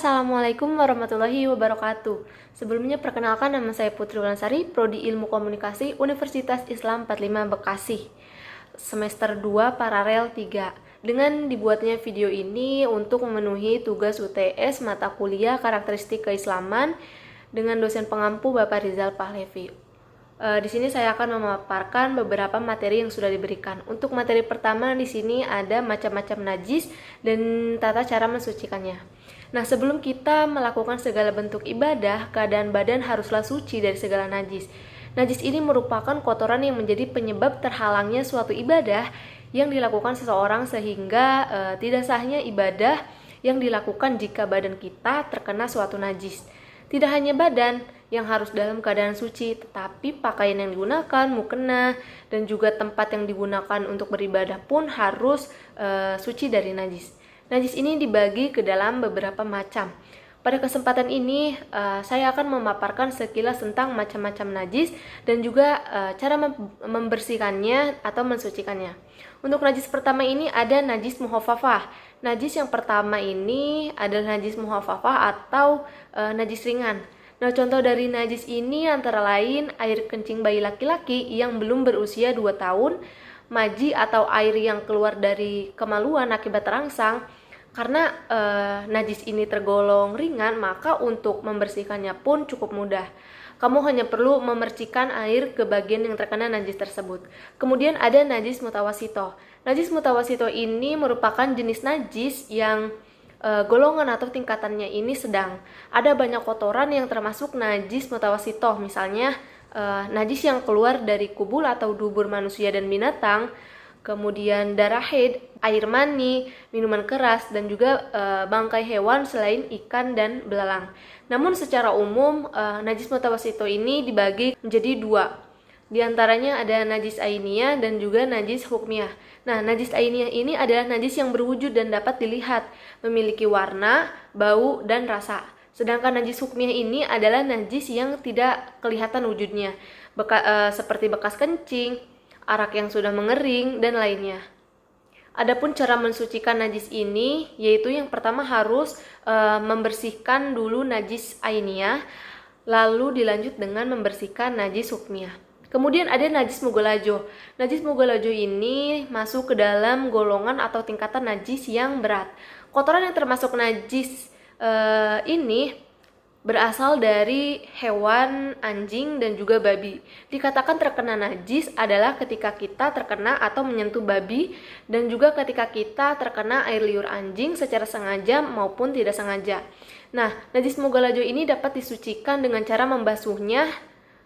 Assalamualaikum warahmatullahi wabarakatuh. Sebelumnya perkenalkan, nama saya Putri Wulansari, Prodi Ilmu Komunikasi Universitas Islam 45 Bekasi, semester 2 paralel 3. Dengan dibuatnya video ini untuk memenuhi tugas UTS mata kuliah karakteristik keislaman dengan dosen pengampu Bapak Rizal Pahlevi. Di sini saya akan memaparkan beberapa materi yang sudah diberikan. Untuk materi pertama di sini ada macam-macam najis dan tata cara mensucikannya. Nah, sebelum kita melakukan segala bentuk ibadah, keadaan badan haruslah suci dari segala najis. Najis ini merupakan kotoran yang menjadi penyebab terhalangnya suatu ibadah yang dilakukan seseorang sehingga tidak sahnya ibadah yang dilakukan jika badan kita terkena suatu najis. Tidak hanya badan yang harus dalam keadaan suci, tetapi pakaian yang digunakan, mukena, dan juga tempat yang digunakan untuk beribadah pun harus suci dari najis. Najis ini dibagi ke dalam beberapa macam. Pada kesempatan ini, saya akan memaparkan sekilas tentang macam-macam najis dan juga cara membersihkannya atau mensucikannya. Untuk najis pertama ini ada najis muhafafah. Najis yang pertama ini adalah najis muhafafah atau najis ringan. Nah, contoh dari najis ini antara lain air kencing bayi laki-laki yang belum berusia 2 tahun, maji atau air yang keluar dari kemaluan akibat terangsang. Karena najis ini tergolong ringan, maka untuk membersihkannya pun cukup mudah. Kamu hanya perlu memercikan air ke bagian yang terkena najis tersebut. Kemudian ada najis mutawasito. Najis mutawasito ini merupakan jenis najis yang golongan atau tingkatannya ini sedang. Ada banyak kotoran yang termasuk najis mutawasito, misalnya najis yang keluar dari kubul atau dubur manusia dan binatang, kemudian darah haid, air mani, minuman keras, dan juga bangkai hewan selain ikan dan belalang. Namun secara umum najis mutawasito ini dibagi menjadi 2. Di antaranya ada najis ainiyah dan juga najis hukmiyah. Nah, najis ainiyah ini adalah najis yang berwujud dan dapat dilihat, memiliki warna, bau, dan rasa. Sedangkan najis hukmiyah ini adalah najis yang tidak kelihatan wujudnya, seperti bekas kencing, arak yang sudah mengering, dan lainnya. Adapun cara mensucikan najis ini, yaitu yang pertama harus membersihkan dulu najis ainiyah, lalu dilanjut dengan membersihkan najis hukmiyah. Kemudian ada najis mugolajo. Najis mugolajo ini masuk ke dalam golongan atau tingkatan najis yang berat. Kotoran yang termasuk najis ini berasal dari hewan, anjing, dan juga babi. Dikatakan terkena najis adalah ketika kita terkena atau menyentuh babi, dan juga ketika kita terkena air liur anjing secara sengaja maupun tidak sengaja. Nah, najis mugolajo ini dapat disucikan dengan cara membasuhnya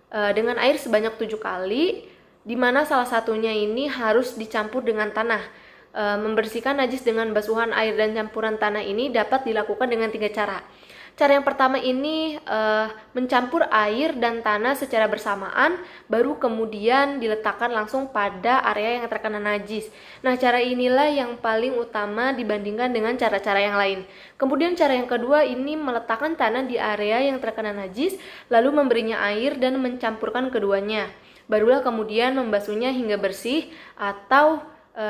dengan air sebanyak 7 kali, di mana salah satunya ini harus dicampur dengan tanah. Membersihkan najis dengan basuhan air dan campuran tanah ini dapat dilakukan dengan 3 cara. Cara yang pertama ini mencampur air dan tanah secara bersamaan, baru kemudian diletakkan langsung pada area yang terkena najis. Nah, cara inilah yang paling utama dibandingkan dengan cara-cara yang lain. Kemudian cara yang kedua ini meletakkan tanah di area yang terkena najis, lalu memberinya air dan mencampurkan keduanya. Barulah kemudian membasuhnya hingga bersih, atau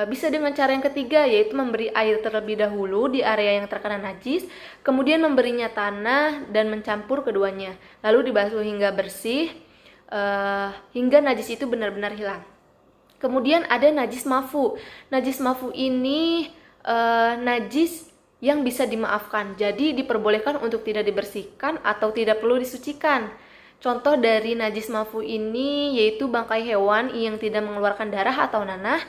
bisa dengan cara yang ketiga, yaitu memberi air terlebih dahulu di area yang terkena najis, kemudian memberinya tanah dan mencampur keduanya, lalu dibasuh hingga bersih, hingga najis itu benar-benar hilang. Kemudian ada najis mafu. Najis mafu ini najis yang bisa dimaafkan, jadi diperbolehkan untuk tidak dibersihkan atau tidak perlu disucikan. Contoh dari najis mafu ini yaitu bangkai hewan yang tidak mengeluarkan darah atau nanah.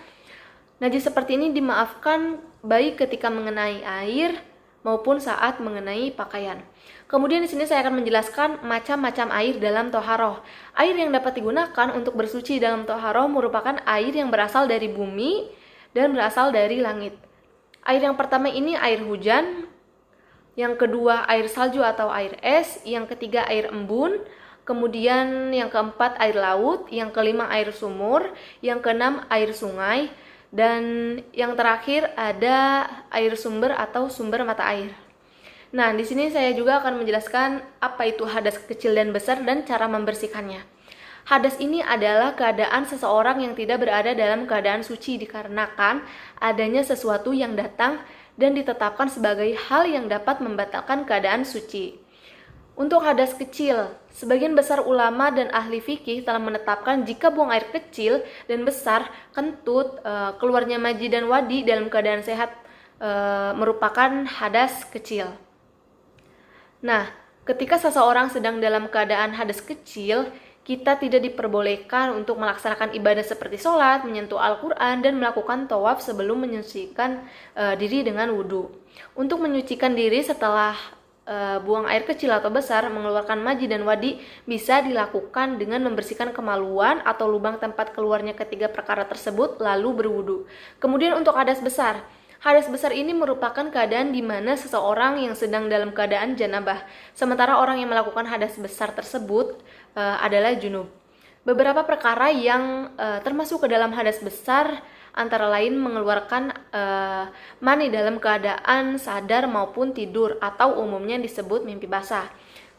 Najis seperti ini dimaafkan baik ketika mengenai air maupun saat mengenai pakaian. Kemudian di sini saya akan menjelaskan macam-macam air dalam toharoh. Air yang dapat digunakan untuk bersuci dalam toharoh merupakan air yang berasal dari bumi dan berasal dari langit. Air yang pertama ini air hujan, yang kedua air salju atau air es, yang ketiga air embun, kemudian yang keempat air laut, yang kelima air sumur, yang keenam air sungai, dan yang terakhir ada air sumber atau sumber mata air. Nah, di sini saya juga akan menjelaskan apa itu hadas kecil dan besar dan cara membersihkannya. Hadas ini adalah keadaan seseorang yang tidak berada dalam keadaan suci dikarenakan adanya sesuatu yang datang dan ditetapkan sebagai hal yang dapat membatalkan keadaan suci. Untuk hadas kecil, sebagian besar ulama dan ahli fikih telah menetapkan jika buang air kecil dan besar, kentut, keluarnya maji dan wadi dalam keadaan sehat merupakan hadas kecil. Nah, ketika seseorang sedang dalam keadaan hadas kecil, kita tidak diperbolehkan untuk melaksanakan ibadah seperti sholat, menyentuh Al-Quran, dan melakukan tawaf sebelum menyucikan diri dengan wudhu. Untuk menyucikan diri setelah buang air kecil atau besar, mengeluarkan maji dan wadi bisa dilakukan dengan membersihkan kemaluan atau lubang tempat keluarnya ketiga perkara tersebut lalu berwudu. Kemudian untuk hadas besar ini merupakan keadaan di mana seseorang yang sedang dalam keadaan janabah, sementara orang yang melakukan hadas besar tersebut adalah junub. Beberapa perkara yang termasuk ke dalam hadas besar antara lain mengeluarkan mani dalam keadaan sadar maupun tidur atau umumnya disebut mimpi basah.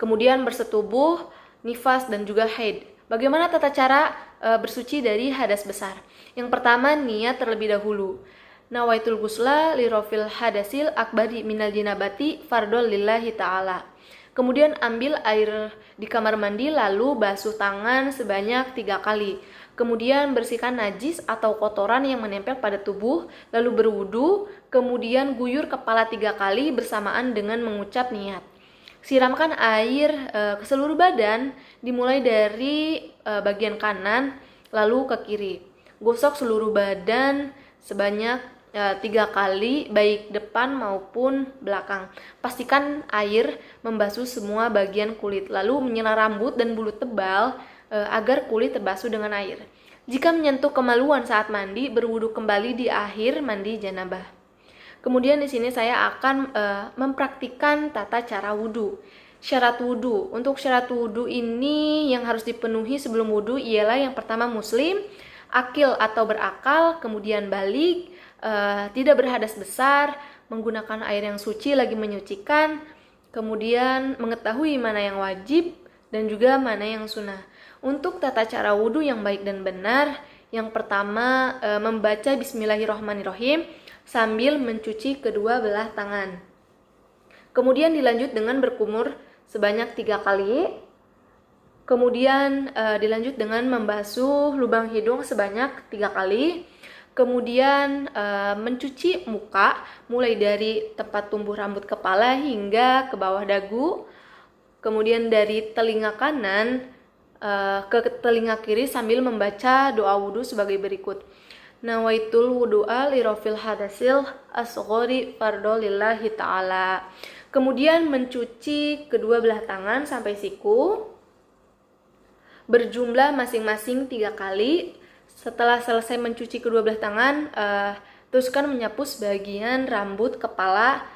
Kemudian bersetubuh, nifas, dan juga haid. Bagaimana tata cara bersuci dari hadas besar? Yang pertama, niat terlebih dahulu. Nawaitul ghusla lirofil hadasil akbari minal jinabati fardol lillahi ta'ala. Kemudian ambil air di kamar mandi lalu basuh tangan sebanyak 3 kali. Kemudian bersihkan najis atau kotoran yang menempel pada tubuh, lalu berwudu, kemudian guyur kepala 3 kali bersamaan dengan mengucap niat. Siramkan air ke seluruh badan, dimulai dari bagian kanan, lalu ke kiri. Gosok seluruh badan sebanyak 3 kali, baik depan maupun belakang. Pastikan air membasuh semua bagian kulit, lalu menyiram rambut dan bulu tebal agar kulit terbasuh dengan air. Jika menyentuh kemaluan saat mandi, berwudu kembali di akhir mandi janabah. Kemudian di sini saya akan mempraktikkan tata cara wudu. Syarat wudu. Untuk syarat wudu ini yang harus dipenuhi sebelum wudu ialah yang pertama muslim, akil atau berakal, kemudian balik, tidak berhadas besar, menggunakan air yang suci lagi menyucikan, kemudian mengetahui mana yang wajib dan juga mana yang sunnah. Untuk tata cara wudhu yang baik dan benar, yang pertama membaca Bismillahirrahmanirrahim sambil mencuci kedua belah tangan. Kemudian dilanjut dengan berkumur sebanyak 3 kali. Kemudian dilanjut dengan membasuh lubang hidung sebanyak 3 kali. Kemudian mencuci muka mulai dari tempat tumbuh rambut kepala hingga ke bawah dagu. Kemudian dari telinga kanan ke telinga kiri sambil membaca doa wudhu sebagai berikut. Nawaitul wudu'a lirofil hadasil asghori fardhu lillahi ta'ala. Kemudian mencuci kedua belah tangan sampai siku berjumlah masing-masing 3 kali. Setelah selesai mencuci kedua belah tangan, teruskan menyapu sebagian rambut kepala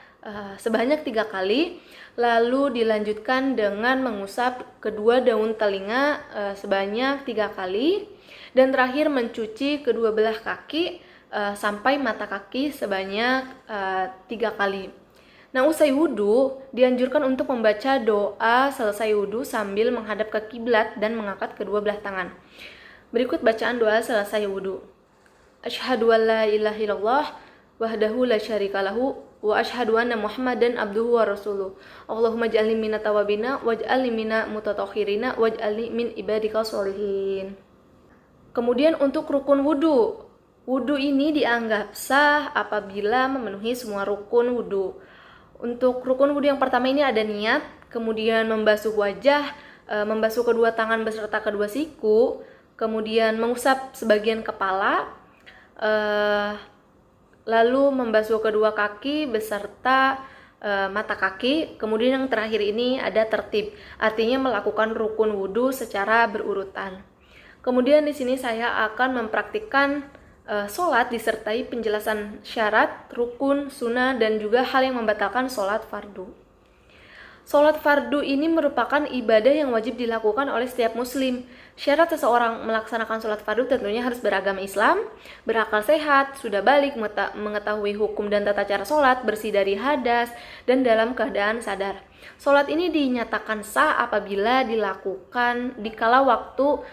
sebanyak 3 kali. Lalu dilanjutkan dengan mengusap kedua daun telinga sebanyak 3 kali. Dan terakhir mencuci kedua belah kaki sampai mata kaki sebanyak 3 kali. Nah, usai wudhu, dianjurkan untuk membaca doa selesai wudhu sambil menghadap ke kiblat dan mengangkat kedua belah tangan. Berikut bacaan doa selesai wudhu. Asyhadu an la ilaha illallah wahdahu la syarikalahu wa asyhadu anna Muhammadan abduhu wa rasuluh. Allahumma ij'alni minat tawabina waj'alni minal mutatahhirina waj'alni min ibadikal sholihin. Kemudian untuk rukun wudhu. Wudhu ini dianggap sah apabila memenuhi semua rukun wudhu. Untuk rukun wudhu yang pertama ini ada niat, kemudian membasuh wajah, membasuh kedua tangan beserta kedua siku, kemudian mengusap sebagian kepala, lalu membasuh kedua kaki beserta mata kaki. Kemudian yang terakhir ini ada tertib, artinya melakukan rukun wudhu secara berurutan. Kemudian di sini saya akan mempraktikkan sholat disertai penjelasan syarat, rukun, sunnah, dan juga hal yang membatalkan sholat fardu. Sholat fardu ini merupakan ibadah yang wajib dilakukan oleh setiap muslim. Syarat seseorang melaksanakan sholat fardu tentunya harus beragama Islam, berakal sehat, sudah balik, mengetahui hukum dan tata cara sholat, bersih dari hadas, dan dalam keadaan sadar. Sholat ini dinyatakan sah apabila dilakukan di kala waktu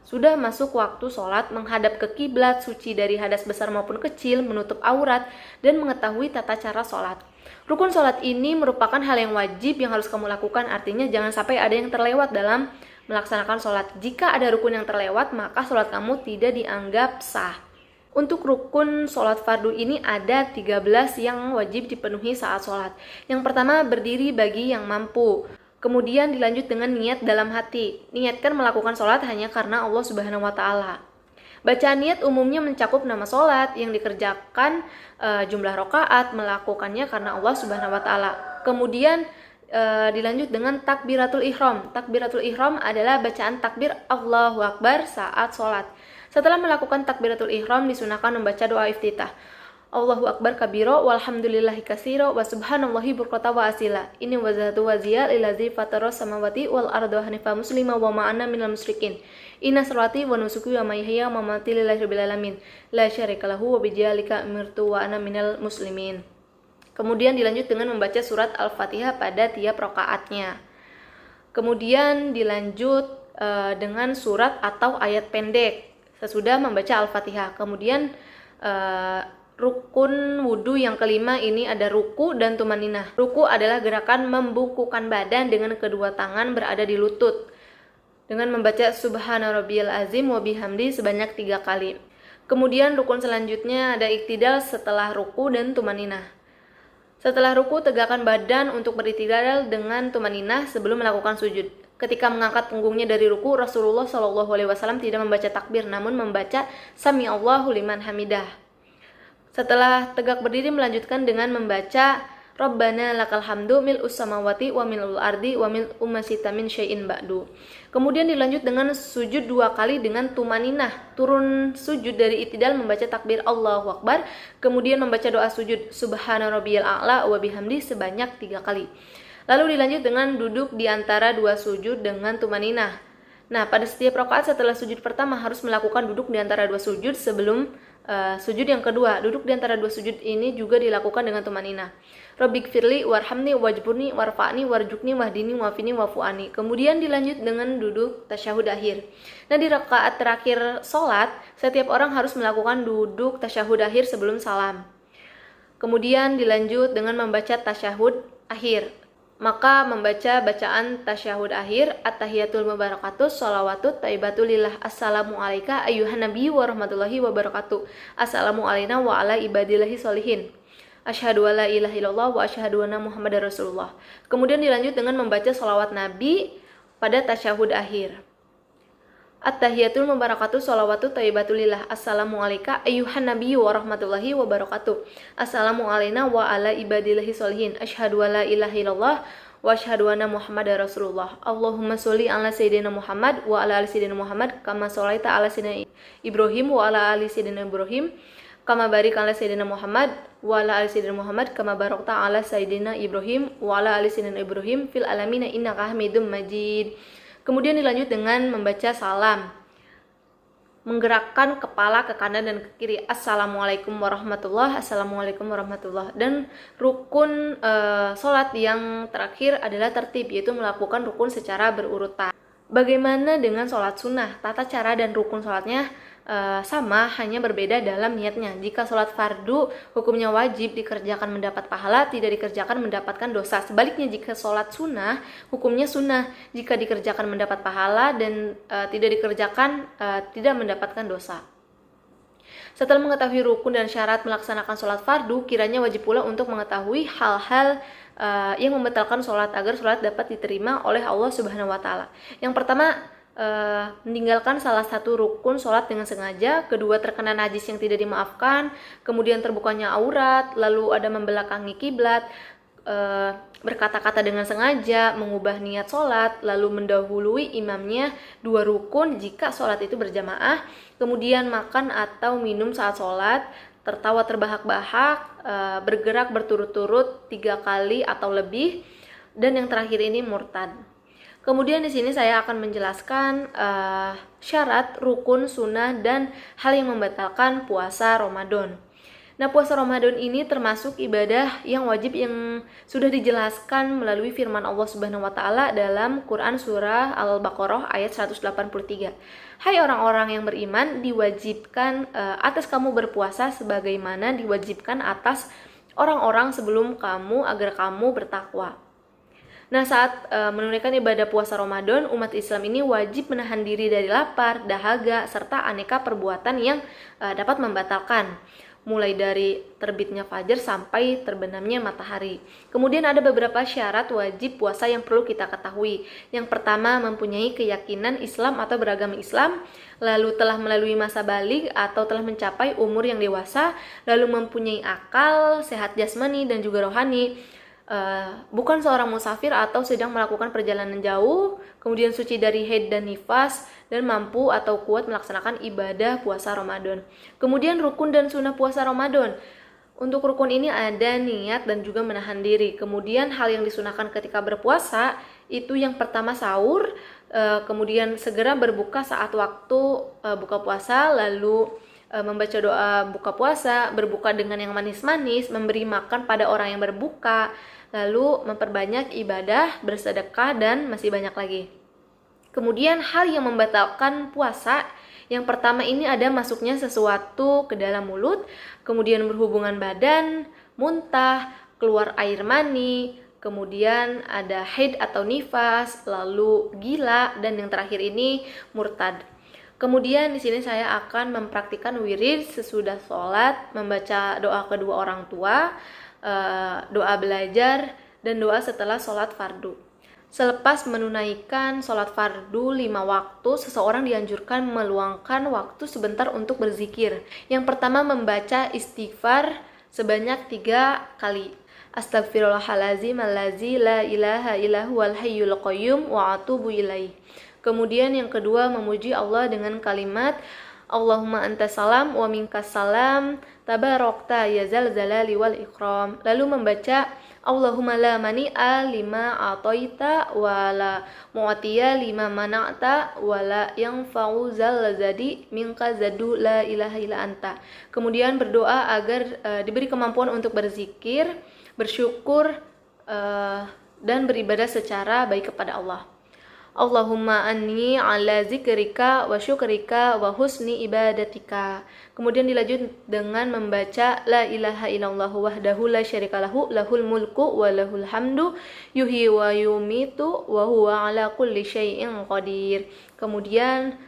sudah masuk waktu sholat, menghadap ke kiblat, suci dari hadas besar maupun kecil, menutup aurat, dan mengetahui tata cara sholat. Rukun sholat ini merupakan hal yang wajib yang harus kamu lakukan, artinya jangan sampai ada yang terlewat dalam melaksanakan sholat. Jika ada rukun yang terlewat, maka sholat kamu tidak dianggap sah. Untuk rukun sholat fardu ini ada 13 yang wajib dipenuhi saat sholat. Yang pertama, berdiri bagi yang mampu. Kemudian dilanjut dengan niat dalam hati. Niatkan melakukan sholat hanya karena Allah Subhanahu wa Ta'ala. Bacaan niat umumnya mencakup nama sholat yang dikerjakan, jumlah rakaat, melakukannya karena Allah Subhanahu wa Ta'ala. Kemudian dilanjut dengan takbiratul ihram. Takbiratul ihram adalah bacaan takbir Allahu Akbar saat sholat. Setelah melakukan takbiratul ihram, disunahkan membaca doa iftitah. Allahu Akbar kabiro walhamdulillahi kasiro wa subhanallahi burkota wa asila. Ini wazatu waziyal ilazi fataros samawati wal ardu hanifa muslima wa ma'ana minal musyrikin. Inna salati wa nusuki wa mahyaya wa mamati lillahi rabbil alamin. La syarika lahu wa bijalika amirtu wa ana minal muslimin. Kemudian dilanjut dengan membaca surat Al-Fatihah pada tiap rakaatnya. Kemudian dilanjut dengan surat atau ayat pendek sesudah membaca Al-Fatihah. Kemudian rukun wudhu yang kelima ini ada ruku dan tumaninah. Ruku adalah gerakan membungkukkan badan dengan kedua tangan berada di lutut dengan membaca Subhana rabbiyal azim wa bihamdi sebanyak 3 kali. Kemudian rukun selanjutnya ada iktidal setelah ruku dan tumaninah. Setelah ruku, tegakkan badan untuk beriktidal dengan tumaninah sebelum melakukan sujud. Ketika mengangkat punggungnya dari ruku, Rasulullah SAW tidak membaca takbir, namun membaca Sami Allahu liman hamidah. Setelah tegak berdiri, melanjutkan dengan membaca Rabbana lakal hamdu mil'us samawati wa mil'ul ardi wa mil'u ma syi'ta min syai'in ba'du. Kemudian dilanjut dengan sujud 2 kali dengan tumaninah. Turun sujud dari itidal membaca takbir Allahu Akbar, kemudian membaca doa sujud Subhana rabbiyal a'la wa bihamdi sebanyak 3 kali. Lalu dilanjut dengan duduk di antara 2 sujud dengan tumaninah. Nah, pada setiap rakaat setelah sujud pertama harus melakukan duduk di antara 2 sujud sebelum sujud yang kedua. Duduk di antara 2 sujud ini juga dilakukan dengan tumaninah. Rabbighfirli warhamni wajburni warfa'ni warjukni wahdini wafini wafu'ani. Kemudian dilanjut dengan duduk tasyahud akhir. Nah, di rakaat terakhir sholat, setiap orang harus melakukan duduk tasyahud akhir sebelum salam. Kemudian dilanjut dengan membaca tasyahud akhir. Maka membaca bacaan tasyahud akhir, at-tahiyatul mubarakatus, sholawatut taibatu lillah, assalamu alaika ayyuhan nabi wa rahmatullahi wa barakatuh, assalamu alaina wa ala ibadillahi sholihin, asyhadu alla ilaha illallah wa asyhadu anna muhammadar rasulullah. Kemudian dilanjut dengan membaca sholawat nabi pada tasyahud akhir. At-tahiyatul mubarakatuh sholawatu tayyibatulillah, assalamu alaika ayyuhan nabiyyu wa rahmatullahi wa barakatuh, assalamu alaina wa ala ibadillahi sholihin, asyhadu alla ilaha illallah wa asyhadu anna muhammadar rasulullah. Allahumma sholli ala sayyidina Muhammad wa ala ali sayyidina Muhammad kama sholaita ala sayyidina Ibrahim wa ala ali sayyidina Ibrahim kama barik ala sayyidina Muhammad wa ala ali sayyidina Muhammad kama barakta ala sayyidina Ibrahim wa ala ali sayyidina Ibrahim fil alamin innaka Hamidum Majid. Kemudian dilanjut dengan membaca salam, menggerakkan kepala ke kanan dan ke kiri, assalamualaikum warahmatullah, assalamualaikum warahmatullah. Dan rukun sholat yang terakhir adalah tertib, yaitu melakukan rukun secara berurutan. Bagaimana dengan sholat sunnah? Tata cara dan rukun sholatnya sama, hanya berbeda dalam niatnya. Jika sholat fardu hukumnya wajib dikerjakan mendapat pahala, tidak dikerjakan mendapatkan dosa. Sebaliknya jika sholat sunnah hukumnya sunnah, jika dikerjakan mendapat pahala dan tidak dikerjakan tidak mendapatkan dosa. Setelah mengetahui rukun dan syarat melaksanakan sholat fardu, kiranya wajib pula untuk mengetahui hal-hal yang membatalkan sholat agar sholat dapat diterima oleh Allah Subhanahu wa Ta'ala. Yang pertama, meninggalkan salah satu rukun sholat dengan sengaja. Kedua, terkena najis yang tidak dimaafkan. Kemudian terbukanya aurat. Lalu ada membelakangi kiblat, berkata-kata dengan sengaja, mengubah niat sholat, lalu mendahului imamnya 2 rukun jika sholat itu berjamaah. Kemudian makan atau minum saat sholat, tertawa terbahak-bahak, bergerak berturut-turut 3 kali atau lebih, dan yang terakhir ini murtad. Kemudian di sini saya akan menjelaskan syarat, rukun, sunnah, dan hal yang membatalkan puasa Ramadan. Nah, puasa Ramadan ini termasuk ibadah yang wajib yang sudah dijelaskan melalui firman Allah Subhanahu wa taala dalam Quran surah Al-Baqarah ayat 183. Hai orang-orang yang beriman, diwajibkan atas kamu berpuasa sebagaimana diwajibkan atas orang-orang sebelum kamu agar kamu bertakwa. Nah, saat menunaikan ibadah puasa Ramadan, umat Islam ini wajib menahan diri dari lapar, dahaga, serta aneka perbuatan yang dapat membatalkan, mulai dari terbitnya fajar sampai terbenamnya matahari. Kemudian ada beberapa syarat wajib puasa yang perlu kita ketahui. Yang pertama, mempunyai keyakinan Islam atau beragama Islam, lalu telah melalui masa baligh atau telah mencapai umur yang dewasa, lalu mempunyai akal, sehat jasmani dan juga rohani, bukan seorang musafir atau sedang melakukan perjalanan jauh, kemudian suci dari haid dan nifas, dan mampu atau kuat melaksanakan ibadah puasa Ramadan. Kemudian rukun dan sunnah puasa Ramadan. Untuk rukun ini ada niat dan juga menahan diri. Kemudian hal yang disunahkan ketika berpuasa itu yang pertama sahur, kemudian segera berbuka saat waktu buka puasa, lalu membaca doa buka puasa, berbuka dengan yang manis-manis, memberi makan pada orang yang berbuka, lalu memperbanyak ibadah, bersedekah, dan masih banyak lagi. Kemudian hal yang membatalkan puasa, yang pertama ini ada masuknya sesuatu ke dalam mulut, kemudian berhubungan badan, muntah, keluar air mani, kemudian ada haid atau nifas, lalu gila, dan yang terakhir ini murtad. Kemudian di sini saya akan mempraktikkan wirid sesudah sholat, membaca doa kedua orang tua, doa belajar, dan doa setelah sholat fardu. Selepas menunaikan sholat fardu 5 waktu, seseorang dianjurkan meluangkan waktu sebentar untuk berzikir. Yang pertama, membaca istighfar sebanyak 3 kali. Astagfirullahalazim allazi la ilaha illahu wal hayyul qayyum wa atubu ilaih. Kemudian yang kedua, memuji Allah dengan kalimat Allahumma antas salam wa minkas salam tabarakta ya zal zalali wal ikram. Lalu membaca Allahumma la mani'a lima a'taita wa la mu'tiya lima mana'ta wa la yanfa'u zal zadi minka zadu la ilaha illa anta. Kemudian berdoa agar diberi kemampuan untuk berzikir, bersyukur, dan beribadah secara baik kepada Allah. Allahumma anni ala zikrika wa syukrika wa husni ibadatika. Kemudian dilanjut dengan membaca la ilaha illallah wahdahu la syarikalahu lahul mulku wa lahul hamdu yuhyi wa yumitu wa huwa ala kulli syai'in qadir. Kemudian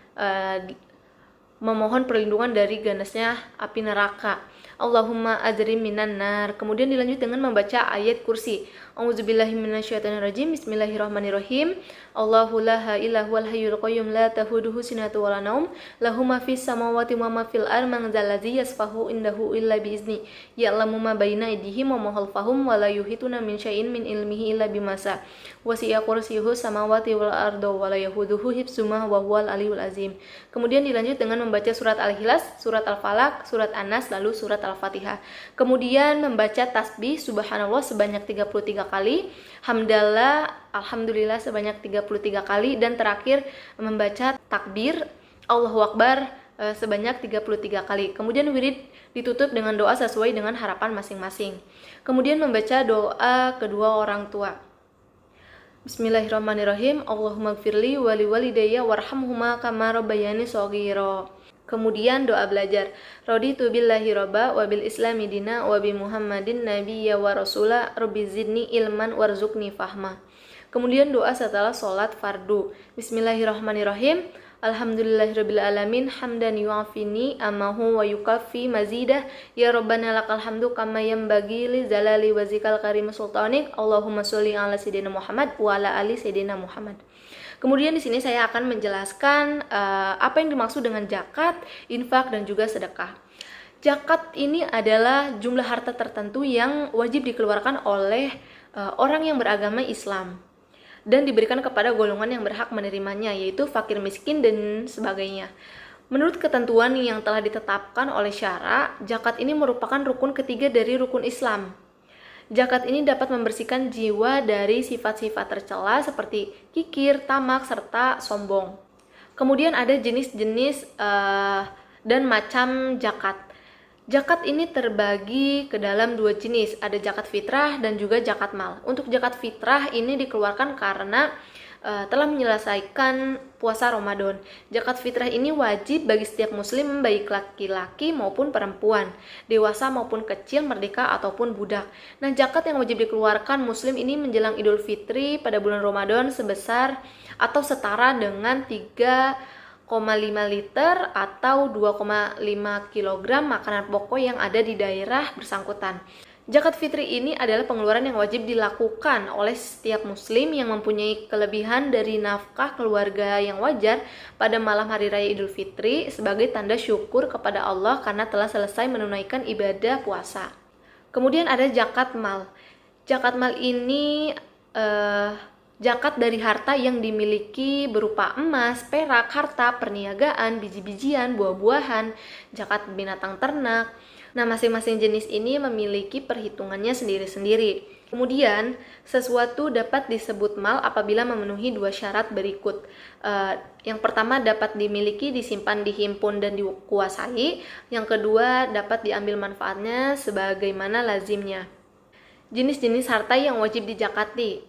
memohon perlindungan dari ganasnya api neraka. Allahumma ajrim minan nar. Kemudian dilanjut dengan membaca ayat kursi. A'udzubillahi minasyaitonirrajim. Bismillahirrahmanirrahim. Allahu la ilaha wal hayyul qayyum la ta'khudhuhu sinatun wa la naum. Lahu ma fis samawati wa ma fil ardi man dzalladzi yasfahu indahu illa bi izni. Ya'lamu ma baina aydihim wa ma khalfahum wa la yuhituna min syai'in min ilmihi illa bima sa. Wasi'a kursiyyuhu samawati wal ardi wa la yahuduhu hifzuhuma wa huwal aliyyul azim. Kemudian dilanjut dengan membaca surat Al-Ikhlas, surat Al-Falaq, surat An-Nas, lalu surat Al-Fatihah. Kemudian membaca tasbih subhanallah sebanyak 33 kali, hamdalah, alhamdulillah sebanyak 33 kali, dan terakhir membaca takbir Allahu Akbar sebanyak 33 kali. Kemudian wirid ditutup dengan doa sesuai dengan harapan masing-masing. Kemudian membaca doa kedua orang tua. Bismillahirrahmanirrahim. Allahumma gfirli wali walidayya warhamhuma kama rabbayani shaghira. Kemudian doa belajar. Raditu billahi robba wa bil islami dina wa bi muhammadin nabiyya wa rasula rabbi zidni ilman warzuqni fahma. Kemudian doa setelah sholat fardu. Bismillahirrahmanirrahim. Alhamdulillahirabbil alamin hamdan yu'afini amahu wa yukafi mazidah ya rabbana lakal hamdu kama yanbaghi li zalali wazikal karim sultanik. Allahumma sholli ala sayyidina Muhammad wa ala ali sayyidina Muhammad. Kemudian di sini saya akan menjelaskan apa yang dimaksud dengan zakat, infak, dan juga sedekah. Zakat ini adalah jumlah harta tertentu yang wajib dikeluarkan oleh orang yang beragama Islam dan diberikan kepada golongan yang berhak menerimanya, yaitu fakir miskin dan sebagainya. Menurut ketentuan yang telah ditetapkan oleh syara, zakat ini merupakan rukun ketiga dari rukun Islam. Zakat ini dapat membersihkan jiwa dari sifat-sifat tercela seperti kikir, tamak, serta sombong. Kemudian ada jenis-jenis dan macam zakat. Zakat ini terbagi ke dalam dua jenis, ada zakat fitrah dan juga zakat mal. Untuk zakat fitrah ini dikeluarkan karena telah menyelesaikan puasa Ramadan. Zakat fitrah ini wajib bagi setiap muslim, baik laki-laki maupun perempuan, dewasa maupun kecil, merdeka ataupun budak. Nah, zakat yang wajib dikeluarkan muslim ini menjelang Idul Fitri pada bulan Ramadan sebesar atau setara dengan 3,5 liter atau 2,5 kg makanan pokok yang ada di daerah bersangkutan. Zakat fitri ini adalah pengeluaran yang wajib dilakukan oleh setiap muslim yang mempunyai kelebihan dari nafkah keluarga yang wajar pada malam hari raya Idul Fitri sebagai tanda syukur kepada Allah karena telah selesai menunaikan ibadah puasa. Kemudian ada zakat mal. Zakat mal ini zakat dari harta yang dimiliki berupa emas, perak, harta perniagaan, biji-bijian, buah-buahan, zakat binatang ternak. Nah, masing-masing jenis ini memiliki perhitungannya sendiri-sendiri. Kemudian, sesuatu dapat disebut mal apabila memenuhi dua syarat berikut. Yang pertama, dapat dimiliki, disimpan, dihimpun, dan dikuasai. Yang kedua, dapat diambil manfaatnya sebagaimana lazimnya. Jenis-jenis harta yang wajib dijakati,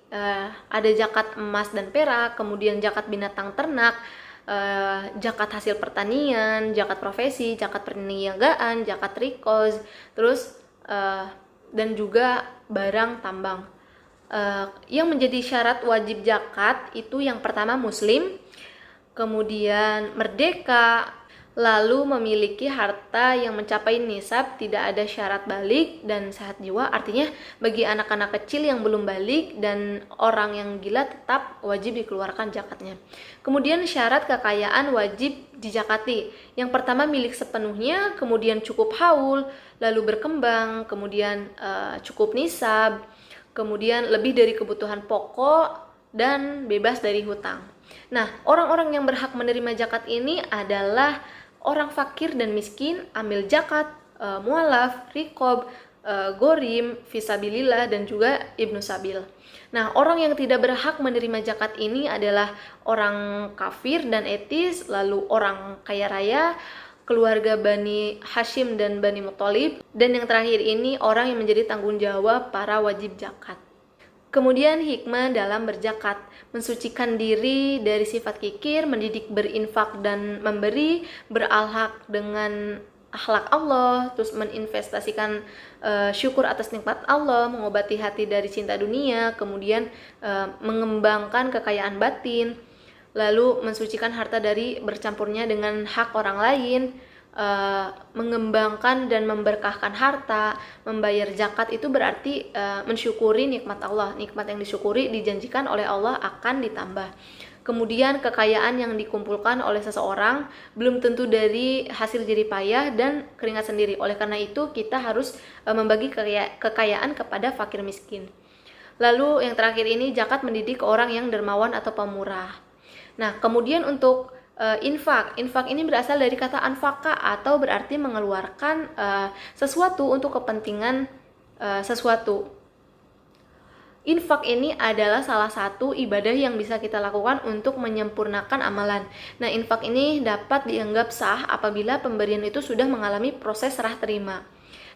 ada zakat emas dan perak, kemudian zakat binatang ternak, zakat hasil pertanian, zakat profesi, zakat perniagaan, zakat rikoz, terus dan juga barang tambang. Yang menjadi syarat wajib zakat itu yang pertama muslim, kemudian merdeka, lalu memiliki harta yang mencapai nisab, tidak ada syarat balik, dan sehat jiwa. Artinya bagi anak-anak kecil yang belum balik dan orang yang gila tetap wajib dikeluarkan zakatnya. Kemudian syarat kekayaan wajib dizakati. Yang pertama milik sepenuhnya, kemudian cukup haul, lalu berkembang, kemudian cukup nisab, kemudian lebih dari kebutuhan pokok, dan bebas dari hutang. Nah, orang-orang yang berhak menerima zakat ini adalah orang fakir dan miskin, amil zakat, mualaf, rikob, gorim, fisabilillah, dan juga ibnu sabil. Nah, orang yang tidak berhak menerima zakat ini adalah orang kafir dan etis, lalu orang kaya raya, keluarga Bani Hashim dan Bani Muthalib, dan yang terakhir ini orang yang menjadi tanggung jawab para wajib zakat. Kemudian hikmah dalam berzakat, mensucikan diri dari sifat kikir, mendidik berinfak dan memberi, beralhaq dengan akhlak Allah, terus meninvestasikan syukur atas nikmat Allah, mengobati hati dari cinta dunia, kemudian mengembangkan kekayaan batin, lalu mensucikan harta dari bercampurnya dengan hak orang lain, mengembangkan dan memberkahkan harta. Membayar zakat itu berarti mensyukuri nikmat Allah. Nikmat yang disyukuri dijanjikan oleh Allah akan ditambah. Kemudian kekayaan yang dikumpulkan oleh seseorang belum tentu dari hasil jerih payah dan keringat sendiri. Oleh karena itu kita harus membagi kekayaan kepada fakir miskin. Lalu yang terakhir ini zakat mendidik orang yang dermawan atau pemurah. Nah, kemudian untuk infak ini berasal dari kata anfaka atau berarti mengeluarkan sesuatu untuk kepentingan sesuatu. Infak ini adalah salah satu ibadah yang bisa kita lakukan untuk menyempurnakan amalan. Nah, infak ini dapat dianggap sah apabila pemberian itu sudah mengalami proses serah terima.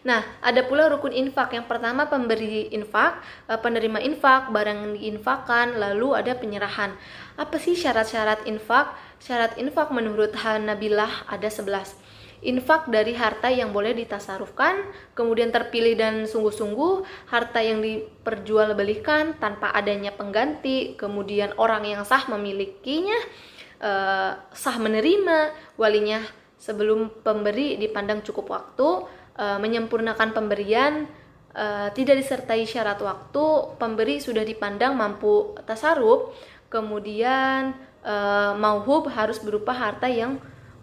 Nah, ada pula rukun infak. Yang pertama pemberi infak, penerima infak, barang yang diinfakkan, lalu ada penyerahan. Apa sih syarat-syarat infak? Syarat infak menurut Hanabilah ada 11. Infak dari harta yang boleh ditasarufkan, kemudian terpilih dan sungguh-sungguh, harta yang diperjualbelikan tanpa adanya pengganti, kemudian orang yang sah memilikinya, sah menerima, walinya sebelum pemberi dipandang cukup waktu, menyempurnakan pemberian, tidak disertai syarat waktu, pemberi sudah dipandang mampu tasaruf, kemudian mauhub harus berupa harta yang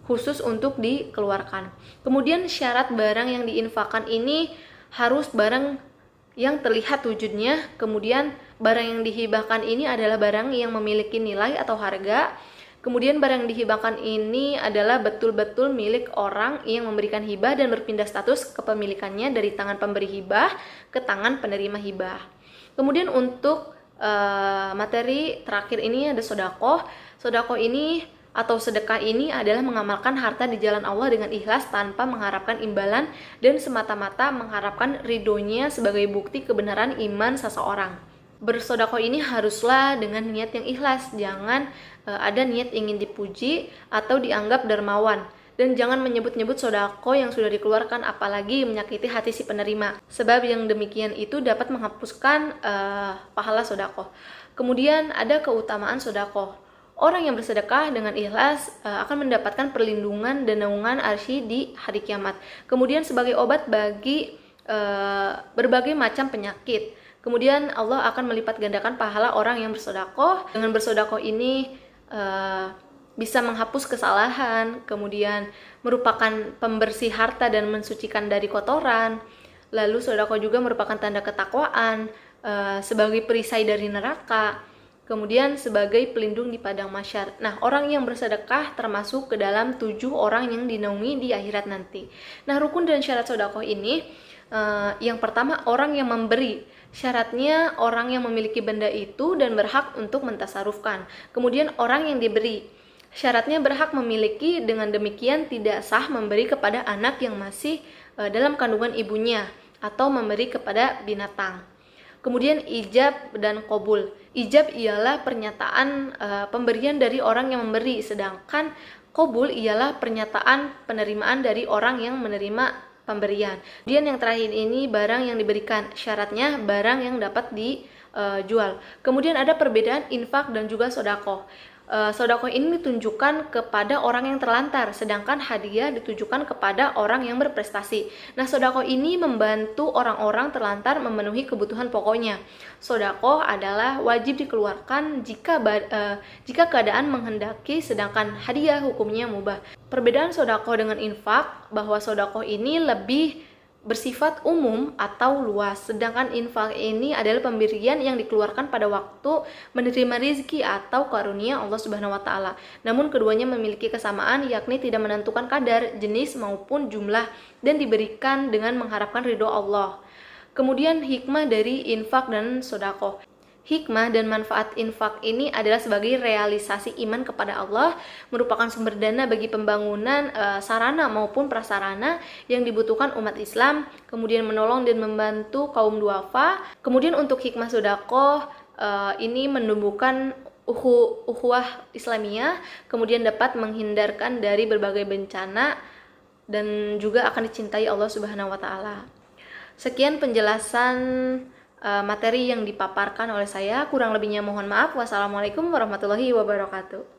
khusus untuk dikeluarkan. Kemudian syarat barang yang diinfakkan ini harus barang yang terlihat wujudnya. Kemudian barang yang dihibahkan ini adalah barang yang memiliki nilai atau harga. Kemudian barang yang dihibahkan ini adalah betul-betul milik orang yang memberikan hibah dan berpindah status kepemilikannya dari tangan pemberi hibah ke tangan penerima hibah. Kemudian untuk materi terakhir ini ada sodakoh. Sodakoh ini atau sedekah ini adalah mengamalkan harta di jalan Allah dengan ikhlas tanpa mengharapkan imbalan dan semata-mata mengharapkan ridhonya sebagai bukti kebenaran iman seseorang. Bersedekah ini haruslah dengan niat yang ikhlas, jangan ada niat ingin dipuji atau dianggap dermawan. Dan jangan menyebut-nyebut sodako yang sudah dikeluarkan, apalagi menyakiti hati si penerima. Sebab yang demikian itu dapat menghapuskan pahala sodako. Kemudian ada keutamaan sodako. Orang yang bersedekah dengan ikhlas akan mendapatkan perlindungan dan naungan arsy di hari kiamat. Kemudian sebagai obat bagi berbagai macam penyakit. Kemudian Allah akan melipat gandakan pahala orang yang bersedekah. Dengan bersedekah ini bisa menghapus kesalahan, kemudian merupakan pembersih harta dan mensucikan dari kotoran. Lalu sedekah juga merupakan tanda ketakwaan, sebagai perisai dari neraka, kemudian sebagai pelindung di padang mahsyar. Nah, orang yang bersedekah termasuk ke dalam 7 orang yang dinaungi di akhirat nanti. Nah, rukun dan syarat sedekah ini, yang pertama orang yang memberi. Syaratnya orang yang memiliki benda itu dan berhak untuk mentasarufkan. Kemudian orang yang diberi. Syaratnya berhak memiliki, dengan demikian tidak sah memberi kepada anak yang masih dalam kandungan ibunya atau memberi kepada binatang. Kemudian ijab dan qabul. Ijab ialah pernyataan pemberian dari orang yang memberi, sedangkan qabul ialah pernyataan penerimaan dari orang yang menerima pemberian. Kemudian yang terakhir ini barang yang diberikan. Syaratnya barang yang dapat dijual. Kemudian ada perbedaan infak dan juga sedekah. Sedekah ini ditunjukkan kepada orang yang terlantar, sedangkan hadiah ditujukan kepada orang yang berprestasi. Nah, sedekah ini membantu orang-orang terlantar memenuhi kebutuhan pokoknya. Sedekah adalah wajib dikeluarkan jika keadaan menghendaki, sedangkan hadiah hukumnya mubah. Perbedaan sedekah dengan infak, bahwa sedekah ini lebih bersifat umum atau luas, sedangkan infak ini adalah pemberian yang dikeluarkan pada waktu menerima rizki atau karunia Allah Subhanahu wa Ta'ala. Namun keduanya memiliki kesamaan, yakni tidak menentukan kadar, jenis maupun jumlah, dan diberikan dengan mengharapkan ridho Allah. Kemudian hikmah dari infak dan sedekah. Hikmah dan manfaat infak ini adalah sebagai realisasi iman kepada Allah, merupakan sumber dana bagi pembangunan sarana maupun prasarana yang dibutuhkan umat Islam, kemudian menolong dan membantu kaum duafa. Kemudian untuk hikmah sedekah ini menumbuhkan ukhuwah Islamiyah, kemudian dapat menghindarkan dari berbagai bencana dan juga akan dicintai Allah Subhanahu wa Ta'ala. Sekian penjelasan materi yang dipaparkan oleh saya, kurang lebihnya mohon maaf. Wassalamualaikum warahmatullahi wabarakatuh.